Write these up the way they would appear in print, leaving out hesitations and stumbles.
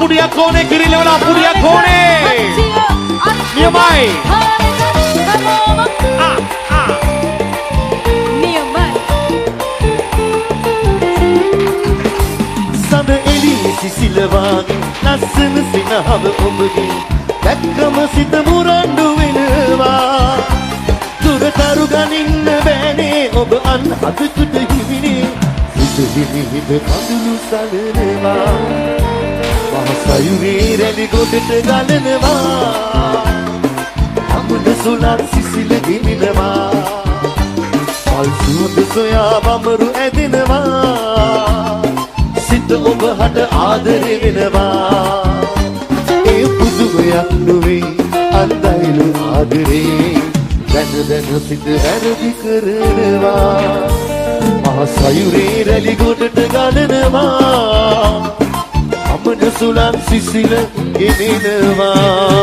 අපුඩියක් ඕනේ කිරිල්ල වල අපුඩියක් ඕනේ නියමයි සඳ එළියේ සිසිලවාගේ ලස්සන සිනහව ඔබගේ දැක්කම සිත මුරණ්ඩු වෙනවා දුරතරු ගනින්න බෑනේ ඔබ අන්හදකට හිමිනේ හිත හිත කඳුළු සලනවා මහසයුරේ රැලි ගොඩට ගලනවා අමුද සුලන් සිසිල ගෙනිනවා මල් සුවඳ සොයා බඹරු ඇදෙනවා සිත ඔබ හට ආදරේ වෙනවා ඒ පුදුමයක් නොවේ අන්දයිලු ආදරේ දැන දැන සිත ඇරදි කරනවා මහසයුරේ රැලි ගොඩට ගලනවා අමන සුලන් සිසිල ගෙනෙනවා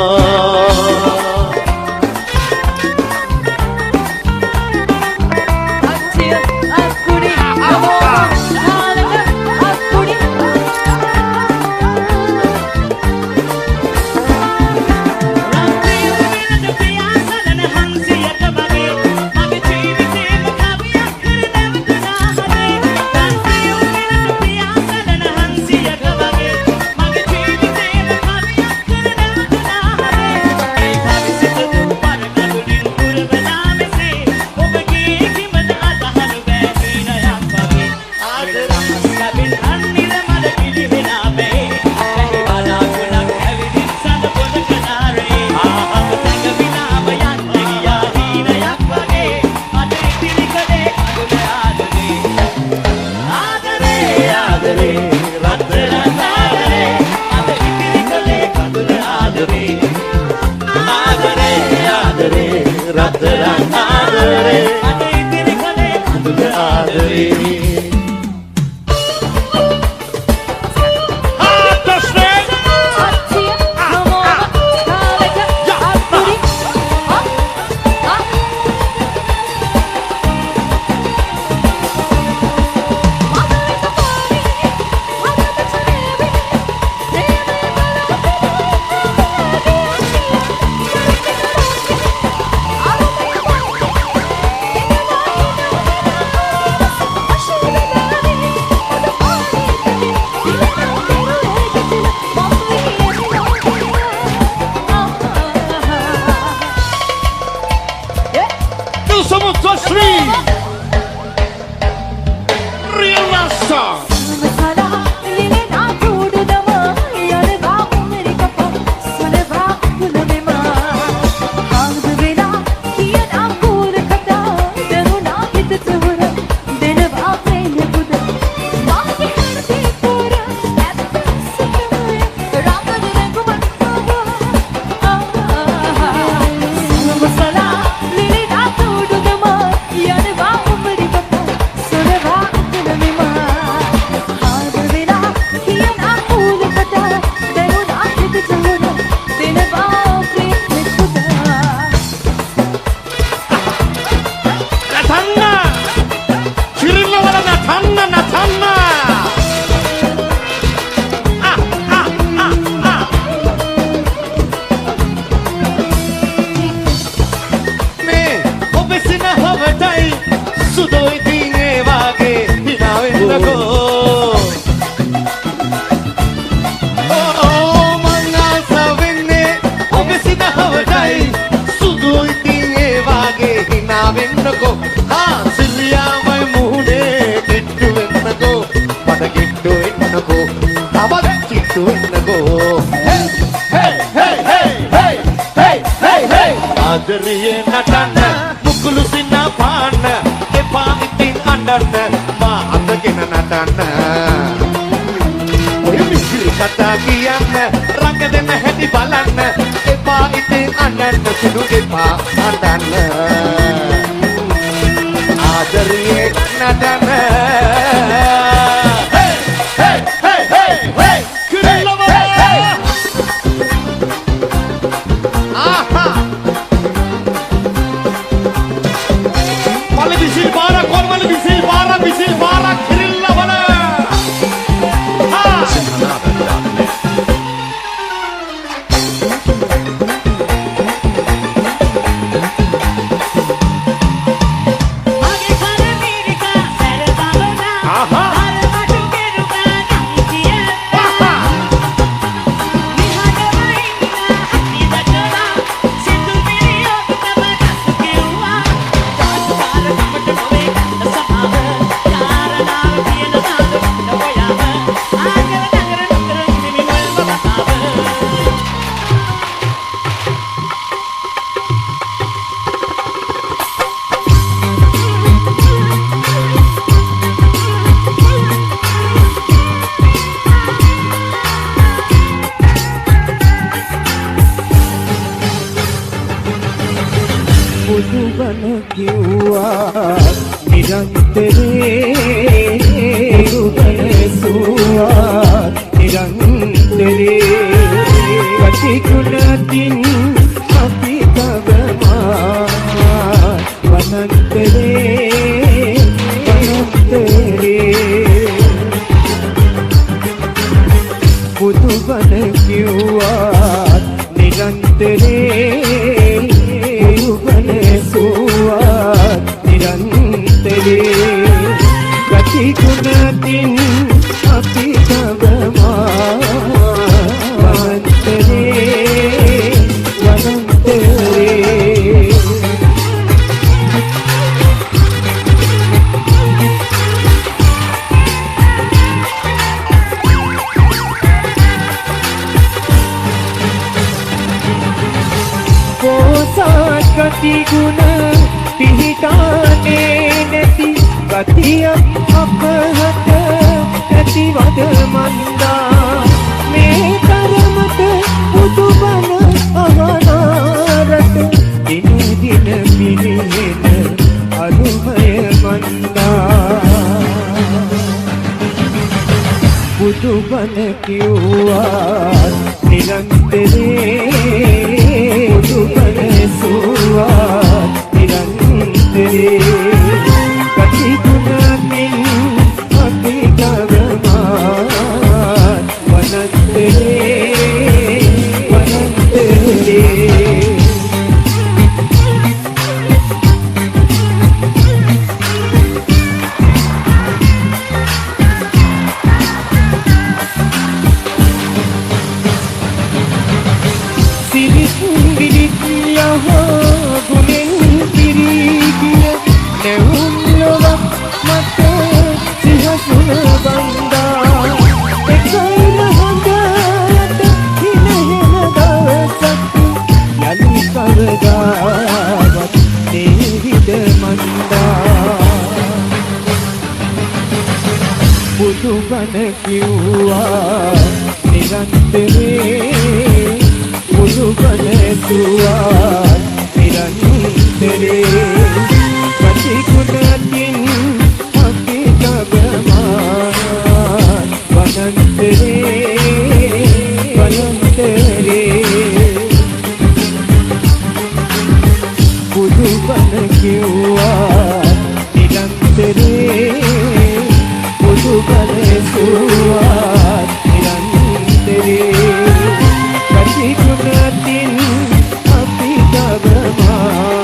ආදරයේ නටන්න මුකුළු සින්න පාන්න එපා ඉතින් අඬන්න මා අතගෙන නටන්න ඔය මිසිරි කතා කියන්න රඟ දෙන්න හැටි බලන්න එපා ඉතින් අඬන්න සුදු එපා අඬන්න ආදරයේ නටන්න බුදුබණ කිව්වා නිරන්තරේ බුදුබණ සුවා නිරන්තරේ වටිකුණතින් අපි තවමා වනන්තරේ බුදුබණ කිව්වා නිරන්තරේ බුදුබණ සුවා නිරන්තරේ ගතිගුණකින් අපි තවමා වනන්තරේ වනන්තරේ ගතිගුණ පිහිටානේ නැති ගතියක් අපහට ඇතිවද මන්දා මේ තරමට බුදුබණ අහනාරට දින දින පිළිහෙන අරුමය මන්දා බුදුබණ කිව්වා නිරන්තරේ බුදුබණ සුවා නිරන්තරේ කටිගුණකින් අපි ගවමා වනන්තරේ වනන්තරේ බුදුබණ කිව්වා නිරන්තරේ බුදුබණ සුවා නිරන්තරේ කටිගුණකින් අපි තවමා වනන්තරේ වනන්තරේ බුදුබණ කිව්වා නිරන්තරේ බුදුබණ සුවා නිරන්තරේ කටිගුණකින් අපි තවමා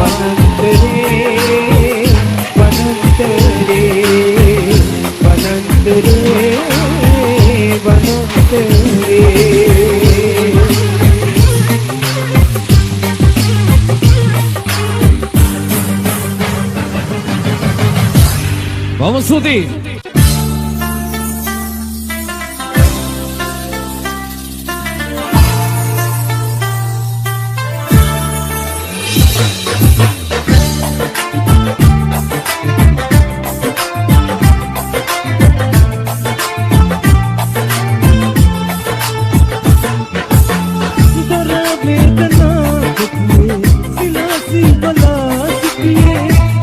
වනන්තරේ වනන්තරේ වනන්තරේ වනන්තරේ Vamos Sudi.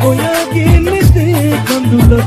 Oya gele te kandu la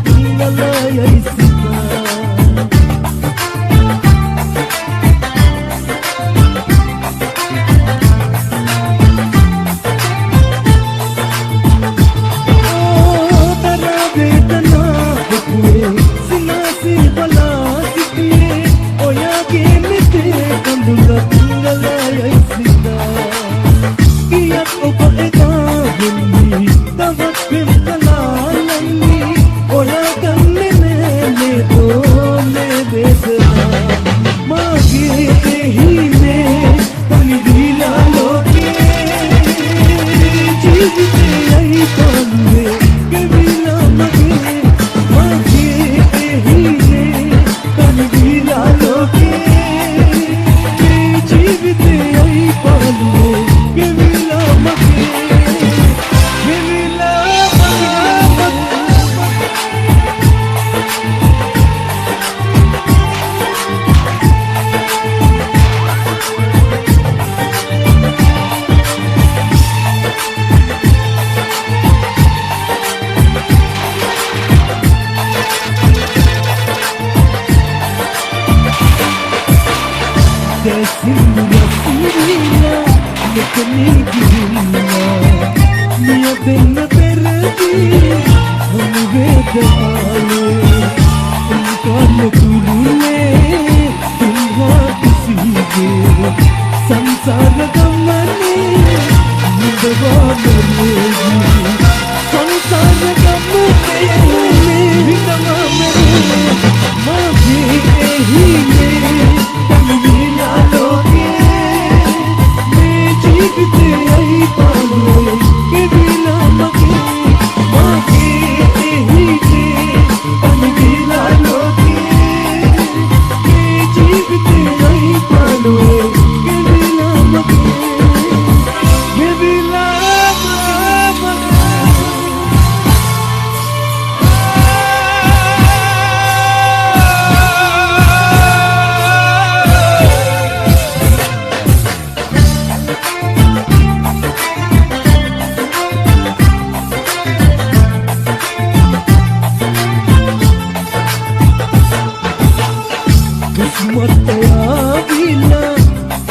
මත්තයා ගිලා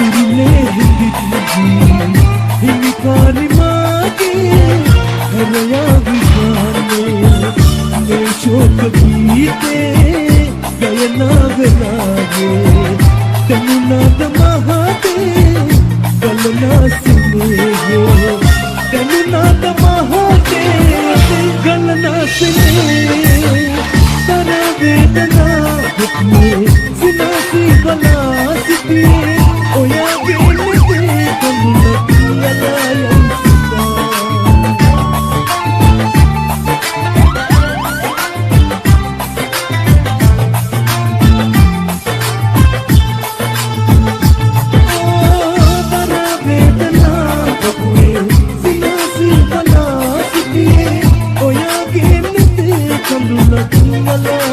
ඉරිලේ හිඳිද්දී හිමිකාරි මාගේ හැරයා විශ්වානේ මේ ශෝක ගීතේ ගයනා වෙලාගේ තනුනාද මහතේ ගලනා සිනේහේ තනුනාද මහතේ ගලනා සිනේහේ තන වේදනා දුක්නේ සිනාසි බලා සිටියේ ඔයාගේ නෙතේ තනුනා කියලා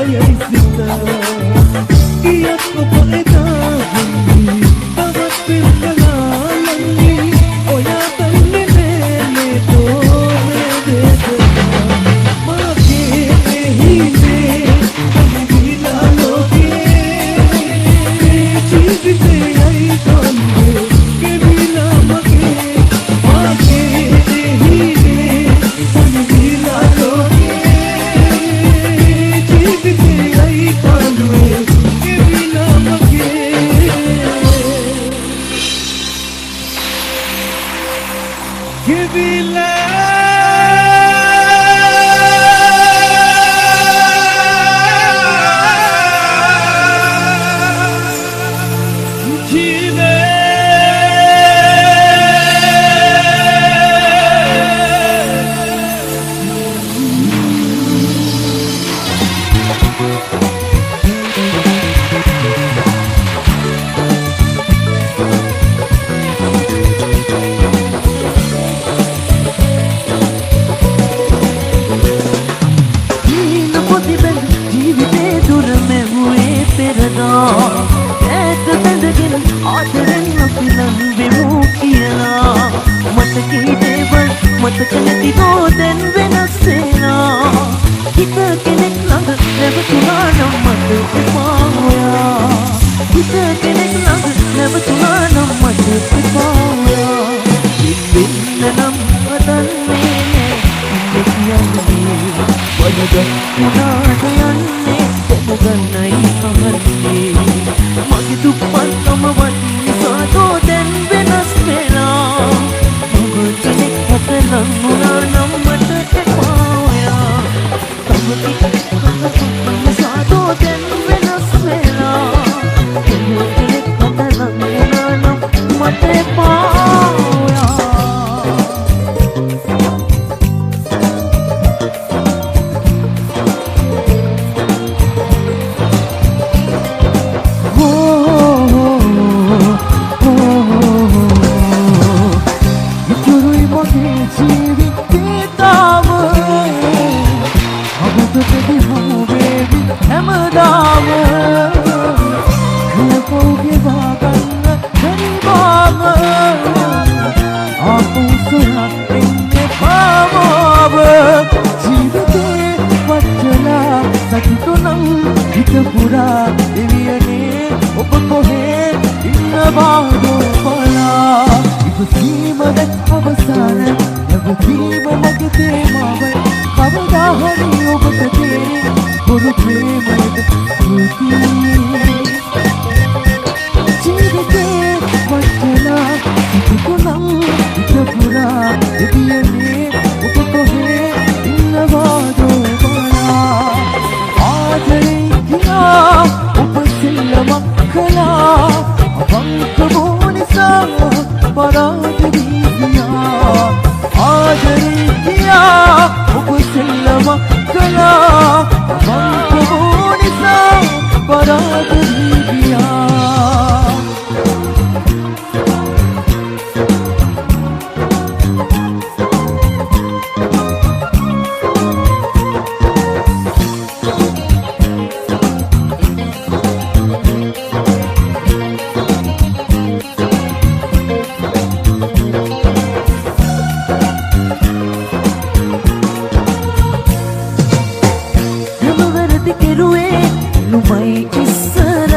නුඹයි ඉස්සර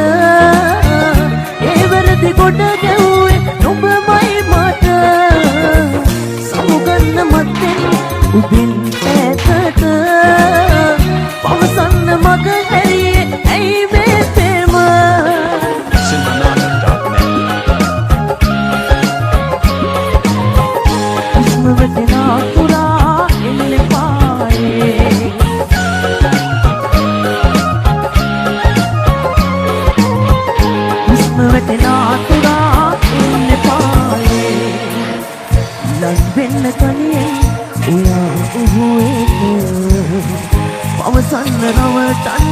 රවටන්න